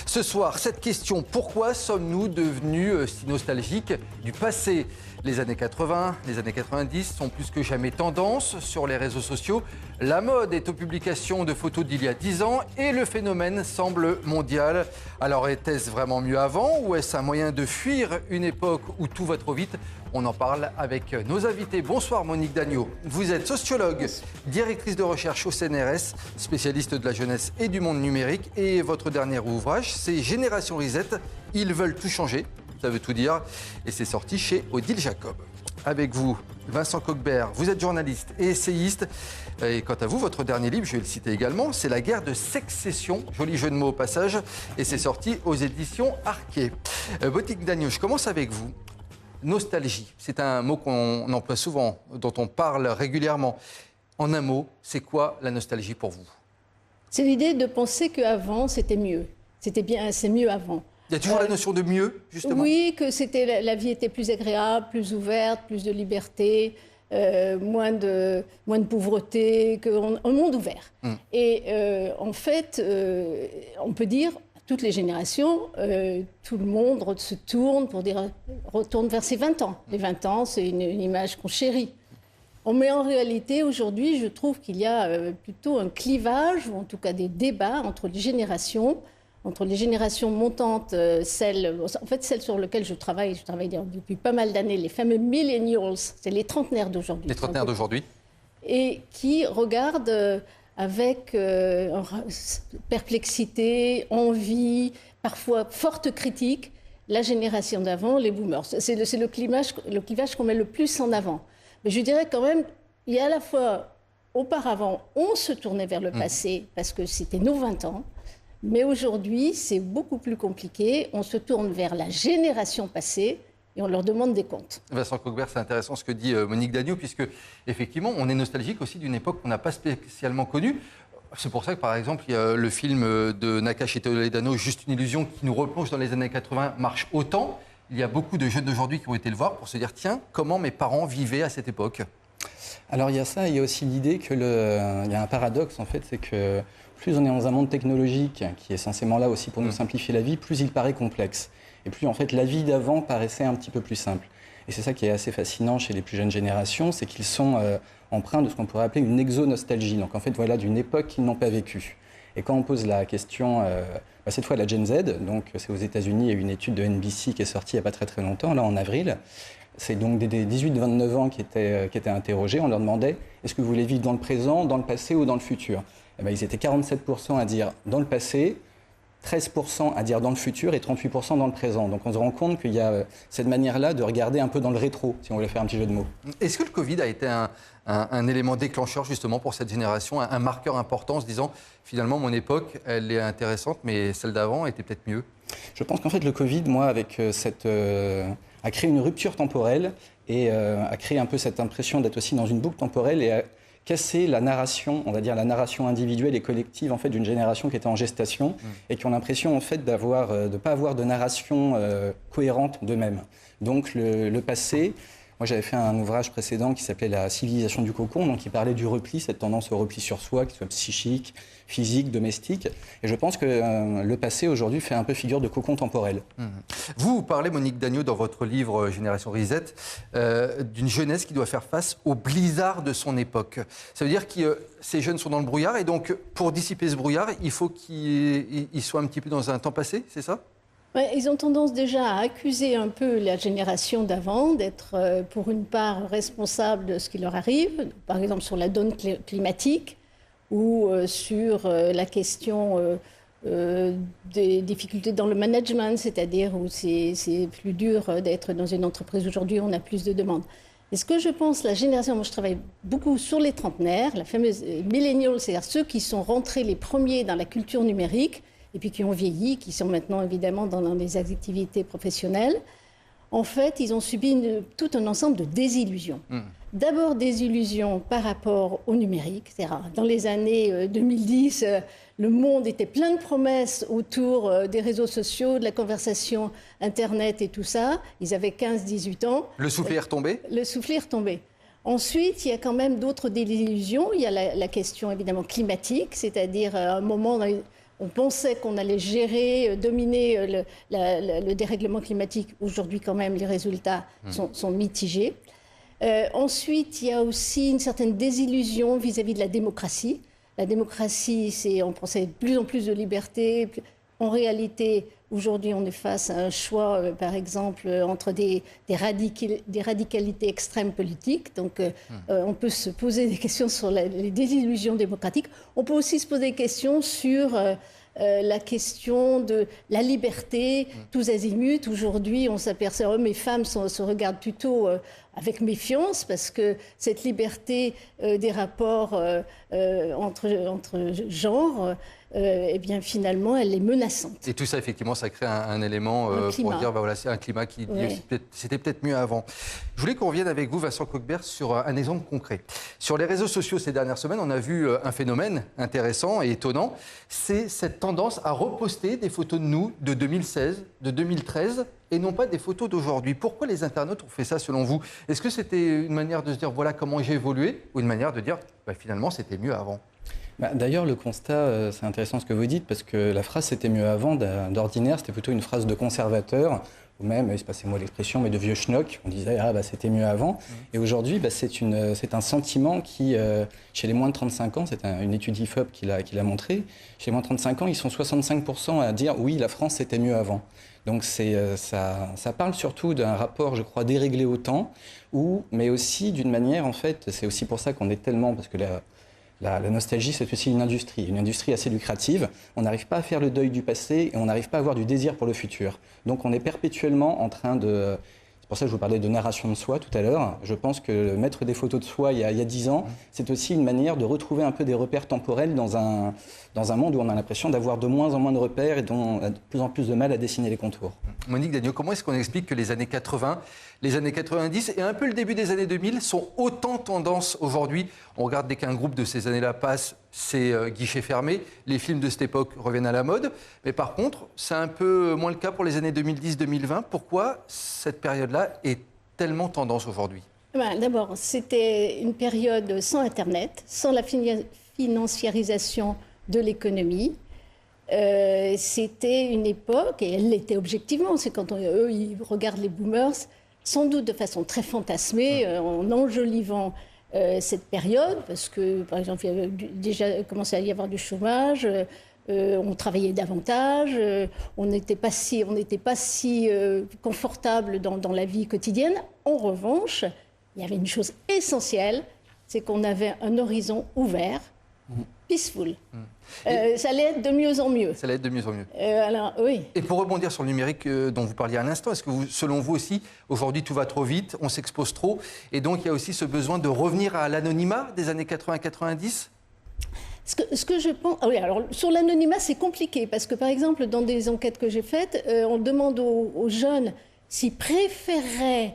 Ce soir, cette question, pourquoi sommes-nous devenus si nostalgiques du passé ? Les années 80, les années 90 sont plus que jamais tendance sur les réseaux sociaux. La mode est aux publications de photos d'il y a 10 ans et le phénomène semble mondial. Alors était-ce vraiment mieux avant ou est-ce un moyen de fuir une époque où tout va trop vite ? On en parle avec nos invités. Bonsoir Monique Dagneau. Vous êtes sociologue, directrice de recherche au CNRS, spécialiste de la jeunesse et du monde numérique. Et votre dernier ouvrage, c'est Génération Reset. Ils veulent tout changer. Ça veut tout dire. Et c'est sorti chez Odile Jacob. Avec vous, Vincent Coquebert, vous êtes journaliste et essayiste. Et quant à vous, votre dernier livre, je vais le citer également, c'est La guerre de succession. Joli jeu de mots au passage. Et c'est sorti aux éditions Arquet. Monique Dagneau, je commence avec vous. Nostalgie, c'est un mot qu'on emploie souvent, dont on parle régulièrement. En un mot, c'est quoi la nostalgie pour vous ? C'est l'idée de penser qu'avant, c'était mieux. C'était bien, c'est mieux avant. Il y a toujours la notion de mieux, justement ? Oui, que la vie était plus agréable, plus ouverte, plus de liberté, moins de pauvreté, un monde ouvert. Et en fait, on peut dire, toutes les générations, tout le monde se tourne pour dire, retourne vers ses 20 ans. Les 20 ans, c'est une image qu'on chérit. Mais en réalité, aujourd'hui, je trouve qu'il y a plutôt un clivage, ou en tout cas des débats entre les générations montantes, celles sur lesquelles je travaille depuis pas mal d'années, les fameux millennials, c'est les trentenaires d'aujourd'hui. Les trentenaires d'aujourd'hui. Et qui regardent avec perplexité, envie, parfois forte critique, la génération d'avant, les boomers. C'est le clivage qu'on met le plus en avant. Mais je dirais quand même, il y a à la fois, auparavant, on se tournait vers le passé parce que c'était nos 20 ans, mais aujourd'hui, c'est beaucoup plus compliqué. On se tourne vers la génération passée et on leur demande des comptes. Vincent Coquebert, c'est intéressant ce que dit Monique Dagneau, puisque effectivement, on est nostalgique aussi d'une époque qu'on n'a pas spécialement connue. C'est pour ça que, par exemple, il y a le film de Nakache et Toledano, Juste une illusion, qui nous replonge dans les années 80, marche autant. Il y a beaucoup de jeunes d'aujourd'hui qui ont été le voir pour se dire, tiens, comment mes parents vivaient à cette époque ? Alors il y a ça, il y a aussi l'idée qu'il y a un paradoxe, en fait, c'est que plus on est dans un monde technologique, qui est censément là aussi pour nous simplifier la vie, plus il paraît complexe. Et plus, en fait, la vie d'avant paraissait un petit peu plus simple. Et c'est ça qui est assez fascinant chez les plus jeunes générations, c'est qu'ils sont empreints de ce qu'on pourrait appeler une exonostalgie. Donc, en fait, voilà, d'une époque qu'ils n'ont pas vécue. Et quand on pose la question, cette fois à la Gen Z, donc c'est aux États-Unis, il y a eu une étude de NBC qui est sortie il n'y a pas très très longtemps, là en avril. C'est donc des 18-29 ans qui étaient interrogés. On leur demandait, est-ce que vous voulez vivre dans le présent, dans le passé ou dans le futur ? Eh bien, ils étaient 47% à dire dans le passé, 13% à dire dans le futur et 38% dans le présent. Donc on se rend compte qu'il y a cette manière-là de regarder un peu dans le rétro, si on voulait faire un petit jeu de mots. Est-ce que le Covid a été un élément déclencheur justement pour cette génération, un marqueur important en se disant finalement mon époque, elle est intéressante, mais celle d'avant était peut-être mieux ? Je pense qu'en fait le Covid, moi, avec a créé une rupture temporelle et a créé un peu cette impression d'être aussi dans une boucle temporelle et a cassé la narration, on va dire la narration individuelle et collective en fait d'une génération qui était en gestation et qui ont l'impression en fait de pas avoir de narration cohérente d'eux-mêmes. Donc le passé. Moi, j'avais fait un ouvrage précédent qui s'appelait La civilisation du cocon, donc qui parlait du repli, cette tendance au repli sur soi, qu'il soit psychique, physique, domestique. Et je pense que le passé, aujourd'hui, fait un peu figure de cocon temporel. Vous parlez, Monique Dagneau, dans votre livre Génération Reset, d'une jeunesse qui doit faire face au blizzard de son époque. Ça veut dire que ces jeunes sont dans le brouillard, et donc, pour dissiper ce brouillard, il faut qu'ils soient un petit peu dans un temps passé, c'est ça ? Ouais, ils ont tendance déjà à accuser un peu la génération d'avant d'être, pour une part, responsable de ce qui leur arrive, par exemple sur la donne climatique ou sur la question des difficultés dans le management, c'est-à-dire où c'est plus dur d'être dans une entreprise aujourd'hui, on a plus de demandes. Et ce que je pense, la génération, moi je travaille beaucoup sur les trentenaires, la fameuse millennials, c'est-à-dire ceux qui sont rentrés les premiers dans la culture numérique, et puis qui ont vieilli, qui sont maintenant évidemment dans des activités professionnelles, en fait, ils ont subi tout un ensemble de désillusions. D'abord, désillusions par rapport au numérique. C'est-à-dire, dans les années 2010, le monde était plein de promesses autour des réseaux sociaux, de la conversation Internet et tout ça. Ils avaient 15-18 ans. Le soufflet est retombé ? Le soufflet est retombé. Ensuite, il y a quand même d'autres désillusions. Il y a la question évidemment climatique, c'est-à-dire un moment On pensait qu'on allait gérer, dominer le dérèglement climatique. Aujourd'hui, quand même, les résultats sont mitigés. Ensuite, il y a aussi une certaine désillusion vis-à-vis de la démocratie. La démocratie, on pensait de plus en plus de liberté. En réalité, aujourd'hui, on est face à un choix, par exemple, entre des radicalités extrêmes politiques. Donc, on peut se poser des questions sur les désillusions démocratiques. On peut aussi se poser des questions sur la question de la liberté, tous azimuts. Aujourd'hui, on s'aperçoit, hommes et femmes se regardent plutôt avec méfiance parce que cette liberté des rapports entre genres, eh bien, finalement, elle est menaçante. Et tout ça, effectivement, ça crée un élément pour dire, voilà, c'est un climat qui c'était peut-être mieux avant. Je voulais qu'on revienne avec vous, Vincent Kockbert, sur un exemple concret. Sur les réseaux sociaux ces dernières semaines, on a vu un phénomène intéressant et étonnant. C'est cette tendance à reposter des photos de nous de 2016, de 2013, et non pas des photos d'aujourd'hui. Pourquoi les internautes ont fait ça, selon vous? Est-ce que c'était une manière de se dire, voilà comment j'ai évolué, ou une manière de dire, finalement, c'était mieux avant? D'ailleurs, le constat, c'est intéressant ce que vous dites, parce que la phrase « c'était mieux avant », d'ordinaire, c'était plutôt une phrase de conservateur, ou même, passez-moi l'expression, mais de vieux schnock. On disait « ah, c'était mieux avant ». Et aujourd'hui, c'est un sentiment qui, chez les moins de 35 ans, c'est une étude IFOP qui l'a montré, chez les moins de 35 ans, ils sont 65% à dire « oui, la France, c'était mieux avant ». Donc ça parle surtout d'un rapport, je crois, déréglé au temps, mais aussi d'une manière, en fait, c'est aussi pour ça qu'on est tellement, parce que la nostalgie, c'est aussi une industrie assez lucrative. On n'arrive pas à faire le deuil du passé et on n'arrive pas à avoir du désir pour le futur. Donc on est perpétuellement en train de... C'est pour ça que je vous parlais de narration de soi tout à l'heure. Je pense que mettre des photos de soi il y a 10 ans, c'est aussi une manière de retrouver un peu des repères temporels dans un monde où on a l'impression d'avoir de moins en moins de repères et dont on a de plus en plus de mal à dessiner les contours. Monique Dagneau, comment est-ce qu'on explique que les années 80, les années 90 et un peu le début des années 2000 sont autant tendance aujourd'hui? On regarde dès qu'un groupe de ces années-là passe, c'est guichet fermé. Les films de cette époque reviennent à la mode. Mais par contre, c'est un peu moins le cas pour les années 2010-2020. Pourquoi cette période-là est tellement tendance aujourd'hui? D'abord, c'était une période sans Internet, sans la financiarisation de l'économie. C'était une époque, et elle l'était objectivement, c'est quand eux ils regardent les boomers, sans doute de façon très fantasmée, en enjolivant cette période, parce que, par exemple, il y avait déjà commencé à y avoir du chômage, on travaillait davantage, on n'était pas si confortable dans la vie quotidienne. En revanche, il y avait une chose essentielle, c'est qu'on avait un horizon ouvert, peaceful. Ça allait être de mieux en mieux. Ça allait être de mieux en mieux. Alors, oui. Et pour rebondir sur le numérique dont vous parliez à l'instant, est-ce que selon vous aussi, aujourd'hui tout va trop vite, on s'expose trop, et donc il y a aussi ce besoin de revenir à l'anonymat des années 80-90 ? Ce que je pense... Ah oui, alors sur l'anonymat, c'est compliqué, parce que par exemple, dans des enquêtes que j'ai faites, on demande aux jeunes s'ils préféreraient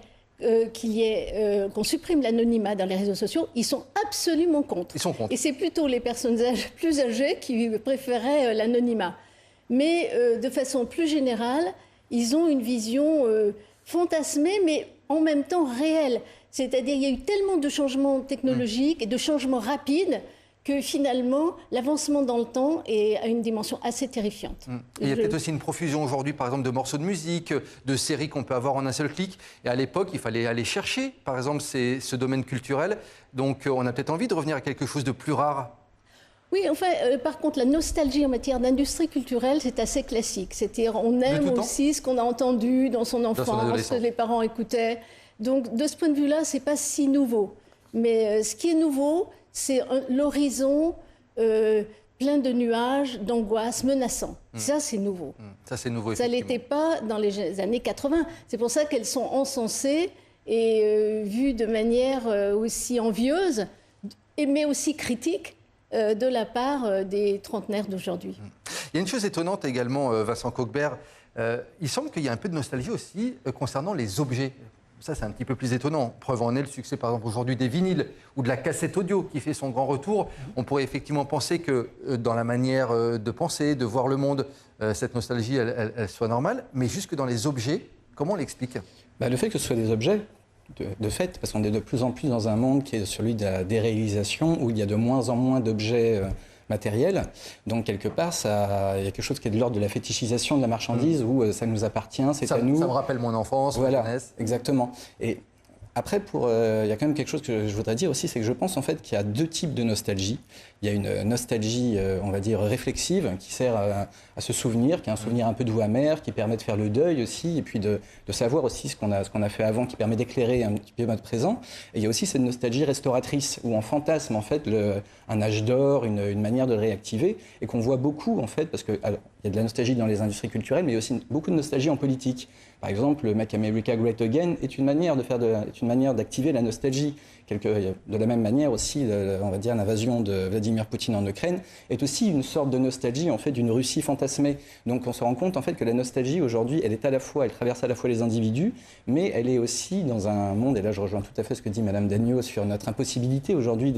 qu'on supprime l'anonymat dans les réseaux sociaux. Ils sont absolument contre. Ils sont contre. Et c'est plutôt les personnes plus âgées qui préféraient l'anonymat. Mais de façon plus générale, ils ont une vision fantasmée, mais en même temps réelle. C'est-à-dire qu'il y a eu tellement de changements technologiques et de changements rapides que finalement, l'avancement dans le temps a une dimension assez terrifiante. Et il y a peut-être aussi une profusion aujourd'hui, par exemple, de morceaux de musique, de séries qu'on peut avoir en un seul clic. Et à l'époque, il fallait aller chercher, par exemple, ce domaine culturel. Donc, on a peut-être envie de revenir à quelque chose de plus rare. Oui, enfin, par contre, la nostalgie en matière d'industrie culturelle, c'est assez classique. C'est-à-dire, on aime aussi ce qu'on a entendu dans son enfance, ce que les parents écoutaient. Donc, de ce point de vue-là, c'est pas si nouveau. Mais ce qui est nouveau, c'est l'horizon plein de nuages, d'angoisse, menaçants. Ça, c'est nouveau. Ça, c'est nouveau, ça ne l'était pas dans les années 80. C'est pour ça qu'elles sont encensées et vues de manière aussi envieuse, mais aussi critique de la part des trentenaires d'aujourd'hui. Il y a une chose étonnante également, Vincent Kockbert. Il semble qu'il y a un peu de nostalgie aussi concernant les objets. Ça, c'est un petit peu plus étonnant. Preuve en est le succès, par exemple, aujourd'hui des vinyles ou de la cassette audio qui fait son grand retour. On pourrait effectivement penser que dans la manière de penser, de voir le monde, cette nostalgie, elle soit normale. Mais jusque dans les objets, comment on l'explique ? Le fait que ce soit des objets, de fait, parce qu'on est de plus en plus dans un monde qui est celui de la déréalisation, où il y a de moins en moins d'objets matériel. Donc quelque part, il y a quelque chose qui est de l'ordre de la fétichisation de la marchandise où ça nous appartient, c'est à nous. Ça me rappelle mon enfance, voilà, ma jeunesse. Exactement. Et après, il y a quand même quelque chose que je voudrais dire aussi, c'est que je pense en fait qu'il y a deux types de nostalgie. Il y a une nostalgie, on va dire, réflexive, qui sert à se souvenir, qui est un souvenir un peu doux amer, qui permet de faire le deuil aussi, et puis de savoir aussi ce qu'on a fait avant, qui permet d'éclairer un petit peu notre présent. Et il y a aussi cette nostalgie restauratrice, où on fantasme en fait un âge d'or, une manière de le réactiver, et qu'on voit beaucoup en fait, parce que alors, il y a de la nostalgie dans les industries culturelles, mais il y a aussi beaucoup de nostalgie en politique. Par exemple, le Make America Great Again est une manière d'activer la nostalgie. De la même manière aussi, on va dire, l'invasion de Vladimir Poutine en Ukraine est aussi une sorte de nostalgie en fait d'une Russie fantasmée. Donc on se rend compte en fait que la nostalgie aujourd'hui, elle traverse à la fois les individus, mais elle est aussi dans un monde, et là je rejoins tout à fait ce que dit Madame Dagneau sur notre impossibilité aujourd'hui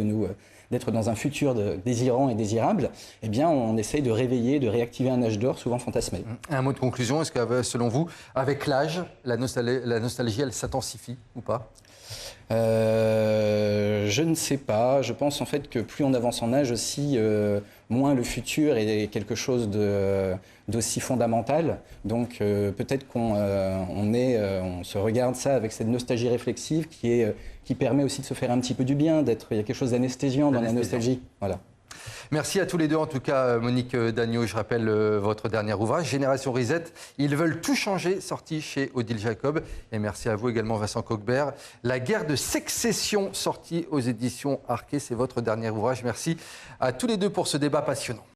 d'être dans un futur désirant et désirable, eh bien on essaye de réveiller, de réactiver un âge d'or souvent fantasmé. Un mot de conclusion, est-ce que selon vous, avec l'âge, la nostalgie, elle s'intensifie ou pas ? Je ne sais pas. Je pense en fait que plus on avance en âge aussi, moins le futur est quelque chose d'aussi fondamental. Donc peut-être qu'on se regarde ça avec cette nostalgie réflexive qui permet aussi de se faire un petit peu du bien, il y a quelque chose d'anesthésiant dans la nostalgie. Voilà. Merci à tous les deux. En tout cas, Monique Dagneau, je rappelle votre dernier ouvrage, Génération Reset. Ils veulent tout changer, sorti chez Odile Jacob. Et merci à vous également, Vincent Coquebert. La guerre de sécession, sorti aux éditions Arquet. C'est votre dernier ouvrage. Merci à tous les deux pour ce débat passionnant.